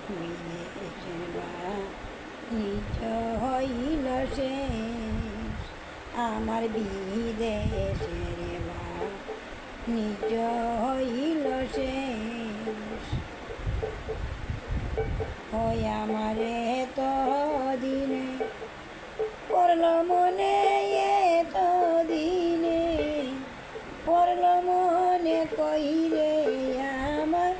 বিদেশের বাণিজ্য হইল শেষ, আমার বিদেশের বাণিজ্য হইল শেষ। ওই আমারে তো দিনে পড়ল মনে, এত দিনে পড়ল মনে, কইরে আমার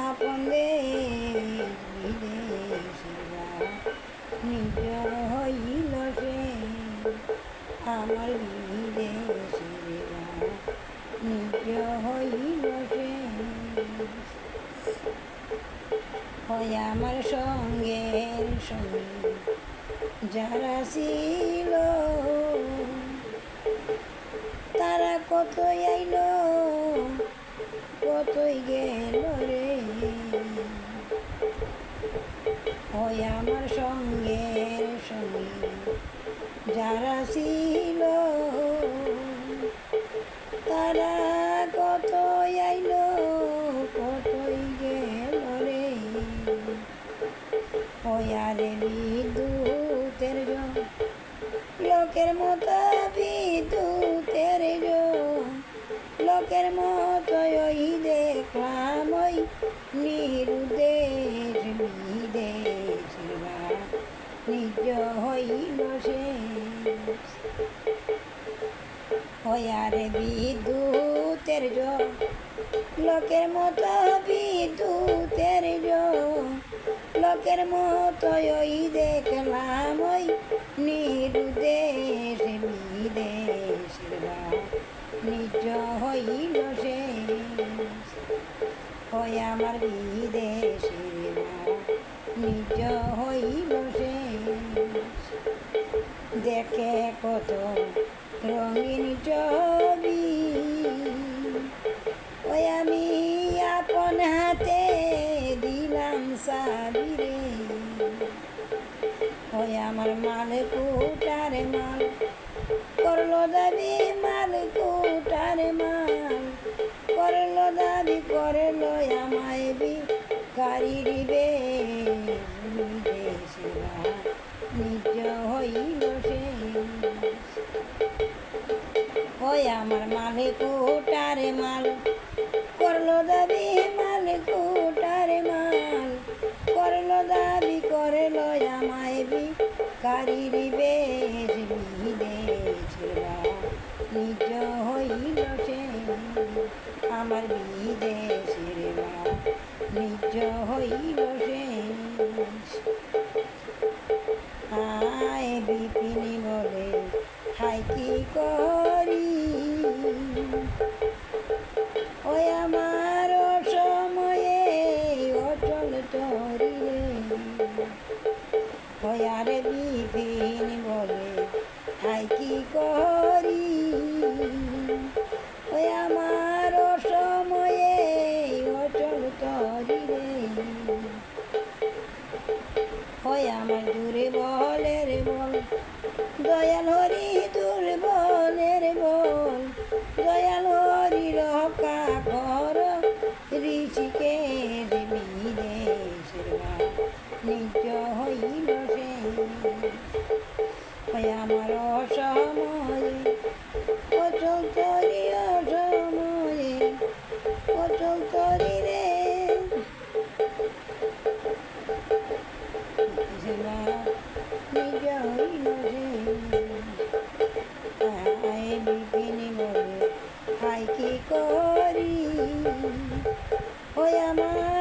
আপন দেশ বিদেশের বাণিজ্য হইল শেষ, আমার বিদেশের বাণিজ্য হইল শেষ। হয় আমার সঙ্গের সঙ্গে যারা ছিল, তারা কতই আইল কতই গেল রে। হয় আমার সঙ্গের সঙ্গে যারা ছিল, তারা কতই আইল কতই গেল রে। ওই আরে বিদ্যুতের লোকের মতো, বিদ্যুতের লোকের মতো ওই দেখলাম ওই নিরুদেশ বিদেশের বাণিজ্য হইল শেষ। ওই আরে বিদ্যুতের লোকের মতো, বিদ্যুতের লোকের মতো ওই দেখলাম ওই নিরুদেশ বিদেশের বাণিজ্য হইল শেষ। ওই আমার বিদেশের বাণিজ্য হইল শেষ। দেখে কত রঙিন ছবি, ওই আমি আপন হাতে দিলাম সাবি রে। ওই আমার মাল কুটার মাল করলো দাবি, মাল কুটার মাল করলো দাবি, করলো আমায় বিকারি দিবে বিদেশের বাণিজ্য হইল শেষ। ওই আমার মাল কুটার মাল করলো দাবি, মাল কুটার মাল করলো দাবি, করলো আমায় বিকারি দিবে বিদেশের বাণিজ্য হইল শেষ, আমার বিদেশের বাণিজ্য হইল শেষ। আয় বিপিনি বলে হাই কি করি, ওই আমার সময়ে অচল তরি রে। ওই আরে বিপিন বলে হাই কি করি, ওই আমার সময়ে অচল তরি রে। ওই আমার দুর্বলের বল দয়াল হরি, দুর্বলের বল দয়াল হরি, রক্ষা কর ঋষিকেশ বিদেশের বাণিজ্য হইল শেষ। ওই আমার অসময়ে অচল তরি, অসময়ে অচল তরি রে। বাণিজ্য হইল আয় বিপিনি বলে হাই কি করি, ওই আমার